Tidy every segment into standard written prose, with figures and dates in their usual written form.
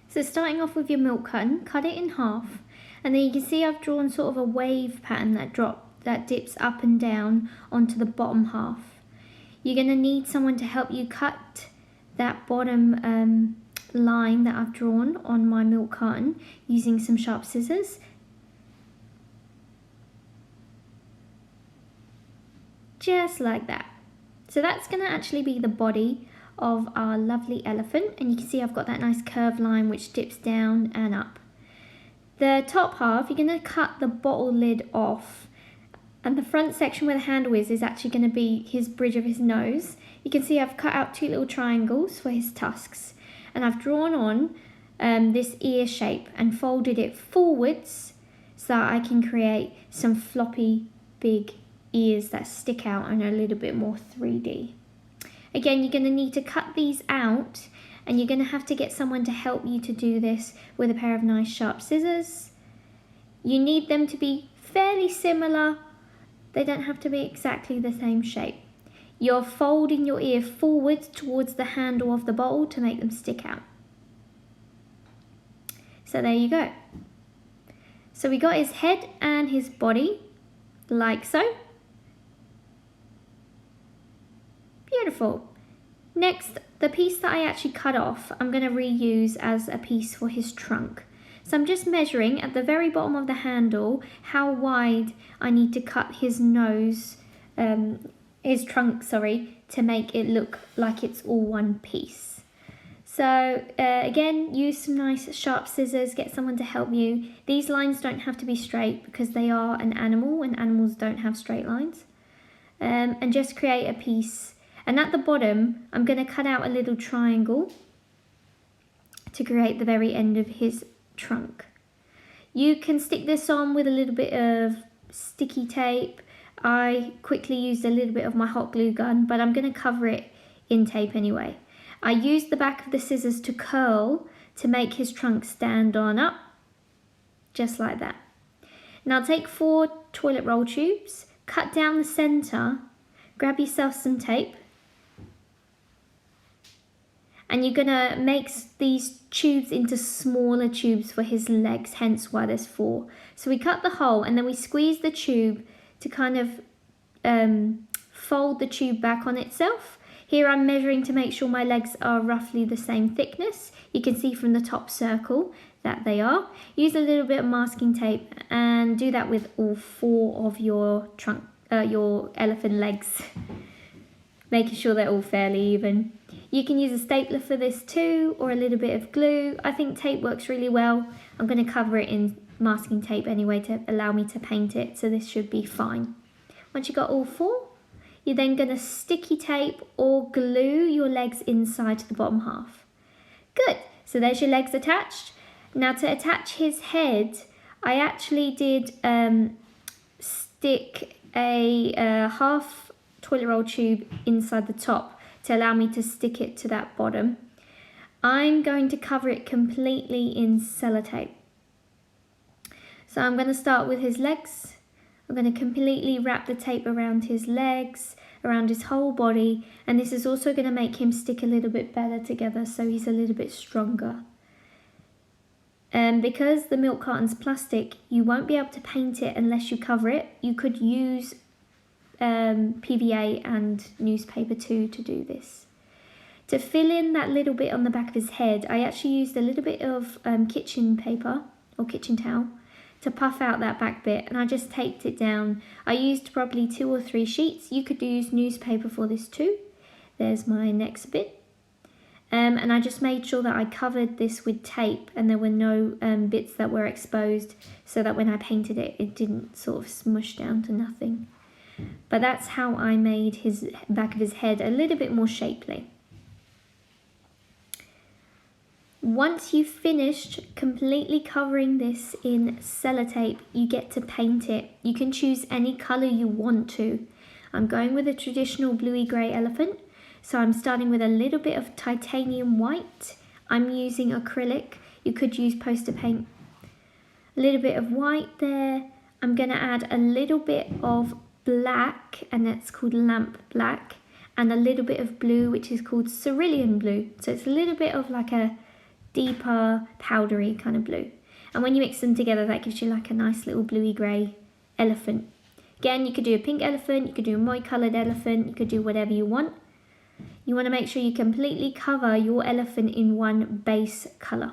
So starting off with your milk carton, cut it in half, and then you can see I've drawn sort of a wave pattern that dips up and down onto the bottom half. You're going to need someone to help you cut that bottom line that I've drawn on my milk carton using some sharp scissors. Just like that. So that's going to actually be the body of our lovely elephant, and you can see I've got that nice curved line which dips down and up. The top half, you're going to cut the bottle lid off, and the front section where the handle is actually going to be his bridge of his nose. You can see I've cut out 2 little triangles for his tusks, and I've drawn on this ear shape and folded it forwards so that I can create some floppy big ears that stick out and are a little bit more 3D. Again, you're going to need to cut these out, and you're going to have to get someone to help you to do this with a pair of nice sharp scissors. You need them to be fairly similar. They don't have to be exactly the same shape. You're folding your ear forward towards the handle of the bowl to make them stick out. So there you go. So we got his head and his body, like so. Beautiful. Next, the piece that I actually cut off, I'm going to reuse as a piece for his trunk. So I'm just measuring at the very bottom of the handle how wide I need to cut his nose, his trunk, sorry, to make it look like it's all one piece. So again, use some nice sharp scissors, get someone to help you. These lines don't have to be straight because they are an animal and animals don't have straight lines. And just create a piece. And at the bottom, I'm going to cut out a little triangle to create the very end of his trunk. You can stick this on with a little bit of sticky tape. I quickly used a little bit of my hot glue gun, but I'm going to cover it in tape anyway. I used the back of the scissors to curl to make his trunk stand on up, just like that. Now take 4 toilet roll tubes, cut down the center, grab yourself some tape, and you're going to make these tubes into smaller tubes for his legs, hence why there's 4. So we cut the hole and then we squeeze the tube to kind of fold the tube back on itself. Here I'm measuring to make sure my legs are roughly the same thickness. You can see from the top circle that they are. Use a little bit of masking tape and do that with all 4 of your elephant legs, making sure they're all fairly even. You can use a stapler for this too, or a little bit of glue. I think tape works really well. I'm going to cover it in masking tape anyway to allow me to paint it, so this should be fine. Once you've got all 4, you're then going to sticky tape or glue your legs inside to the bottom half. Good, so there's your legs attached. Now to attach his head, I actually did stick a half toilet roll tube inside the top to allow me to stick it to that bottom. I'm going to cover it completely in sellotape. So I'm going to start with his legs. I'm going to completely wrap the tape around his legs, around his whole body, and this is also going to make him stick a little bit better together so he's a little bit stronger. Because the milk carton's plastic, you won't be able to paint it unless you cover it. You could use PVA and newspaper too to do this. To fill in that little bit on the back of his head, I actually used a little bit of kitchen paper or kitchen towel to puff out that back bit, and I just taped it down. I used probably 2 or 3 sheets. You could use newspaper for this too. There's my next bit. And I just made sure that I covered this with tape and there were no bits that were exposed, so that when I painted it, it didn't sort of smush down to nothing. But that's how I made his back of his head a little bit more shapely. Once you've finished completely covering this in sellotape, you get to paint it. You can choose any colour you want to. I'm going with a traditional bluey grey elephant, so I'm starting with a little bit of titanium white. I'm using acrylic. You could use poster paint. A little bit of white there. I'm going to add a little bit of black, and that's called lamp black, and a little bit of blue, which is called cerulean blue. So it's a little bit of like a deeper, powdery kind of blue. And when you mix them together, that gives you like a nice little bluey grey elephant. Again, you could do a pink elephant, you could do a multi-coloured elephant, you could do whatever you want. You want to make sure you completely cover your elephant in one base colour.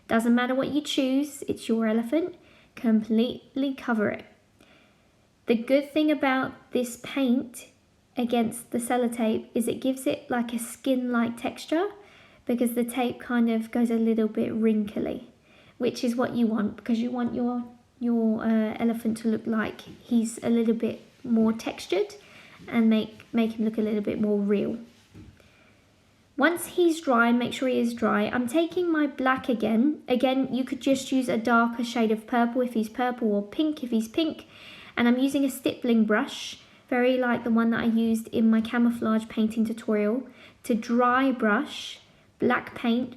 Doesn't matter what you choose, it's your elephant. Completely cover it. The good thing about this paint against the sellotape is it gives it like a skin-like texture, because the tape kind of goes a little bit wrinkly, which is what you want, because you want your elephant to look like he's a little bit more textured and make him look a little bit more real. Once he's dry, make sure he is dry, I'm taking my black again. Again, you could just use a darker shade of purple if he's purple, or pink if he's pink. And I'm using a stippling brush, very like the one that I used in my camouflage painting tutorial, to dry brush black paint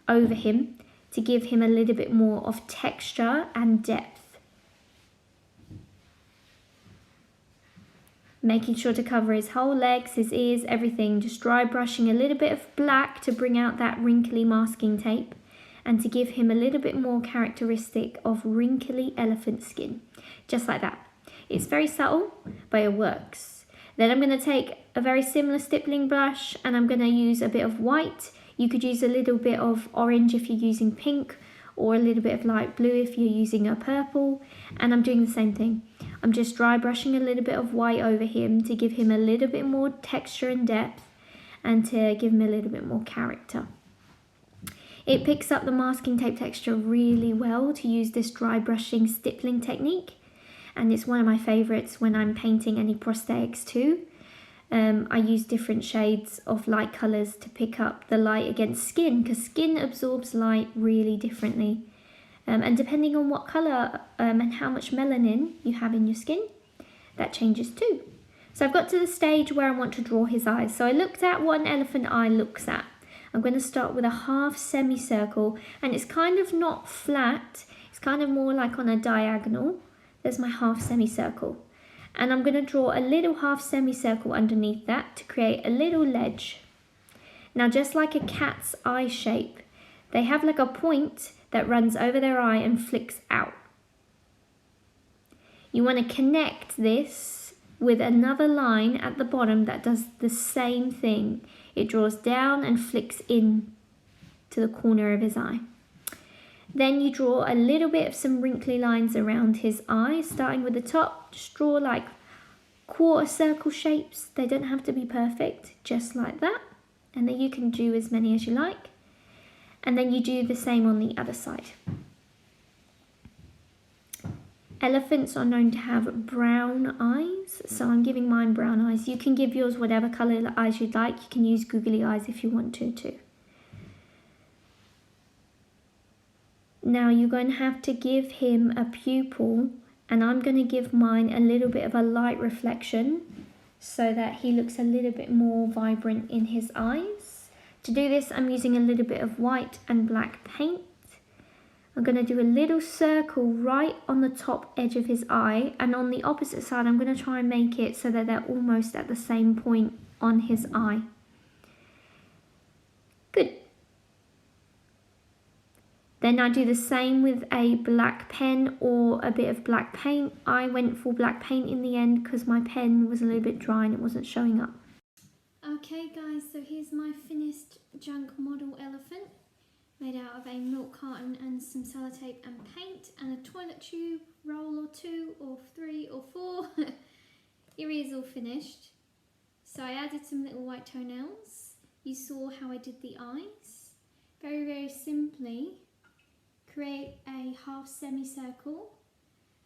over him to give him a little bit more of texture and depth. Making sure to cover his whole legs, his ears, everything. Just dry brushing a little bit of black to bring out that wrinkly masking tape and to give him a little bit more characteristic of wrinkly elephant skin. Just like that. It's very subtle, but it works. Then I'm going to take a very similar stippling brush and I'm going to use a bit of white. You could use a little bit of orange if you're using pink, or a little bit of light blue if you're using a purple. And I'm doing the same thing. I'm just dry brushing a little bit of white over him to give him a little bit more texture and depth and to give him a little bit more character. It picks up the masking tape texture really well to use this dry brushing stippling technique, and it's one of my favourites when I'm painting any prosthetics too. I use different shades of light colours to pick up the light against skin, because skin absorbs light really differently. And depending on what colour and how much melanin you have in your skin, that changes too. So I've got to the stage where I want to draw his eyes. So I looked at what an elephant eye looks at. I'm going to start with a half semicircle, and it's kind of not flat, it's kind of more like on a diagonal. There's my half semicircle. And I'm going to draw a little half semicircle underneath that to create a little ledge. Now, just like a cat's eye shape, they have like a point that runs over their eye and flicks out. You want to connect this with another line at the bottom that does the same thing. It draws down and flicks in to the corner of his eye. Then you draw a little bit of some wrinkly lines around his eye, starting with the top. Just draw like quarter circle shapes. They don't have to be perfect, just like that. And then you can do as many as you like. And then you do the same on the other side. Elephants are known to have brown eyes, so I'm giving mine brown eyes. You can give yours whatever colour eyes you'd like. You can use googly eyes if you want to too. Now you're going to have to give him a pupil, and I'm going to give mine a little bit of a light reflection so that he looks a little bit more vibrant in his eyes. To do this, I'm using a little bit of white and black paint. I'm going to do a little circle right on the top edge of his eye, and on the opposite side I'm going to try and make it so that they're almost at the same point on his eye. Good. Then I do the same with a black pen or a bit of black paint. I went for black paint in the end because my pen was a little bit dry and it wasn't showing up. Okay guys, so here's my finished junk model elephant, made out of a milk carton and some sellotape and paint and a toilet tube roll or 2 or 3 or 4. Here he is all finished. So I added some little white toenails. You saw how I did the eyes. Very, very simply, create a half semicircle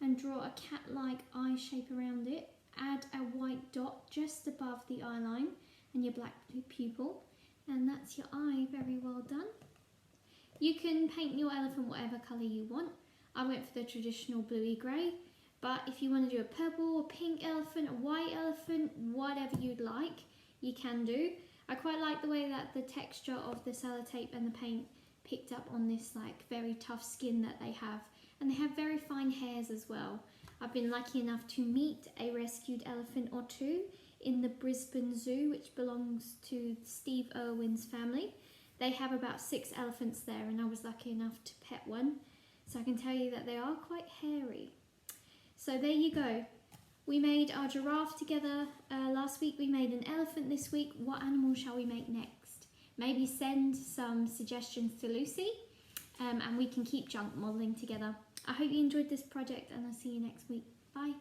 and draw a cat-like eye shape around it. Add a white dot just above the eye line and your black pupil, and that's your eye. Very well done. You can paint your elephant whatever colour you want. I went for the traditional bluey grey, but if you want to do a purple, a pink elephant, a white elephant, whatever you'd like, you can do. I quite like the way that the texture of the sellotape and the paint picked up on this like very tough skin that they have, and they have very fine hairs as well. I've been lucky enough to meet a rescued elephant or two in the Brisbane Zoo, which belongs to Steve Irwin's family. They have about 6 elephants there, and I was lucky enough to pet one. So I can tell you that they are quite hairy. So there you go. We made our giraffe together last week. We made an elephant this week. What animal shall we make next? Maybe send some suggestions to Lucy, and we can keep junk modelling together. I hope you enjoyed this project, and I'll see you next week. Bye.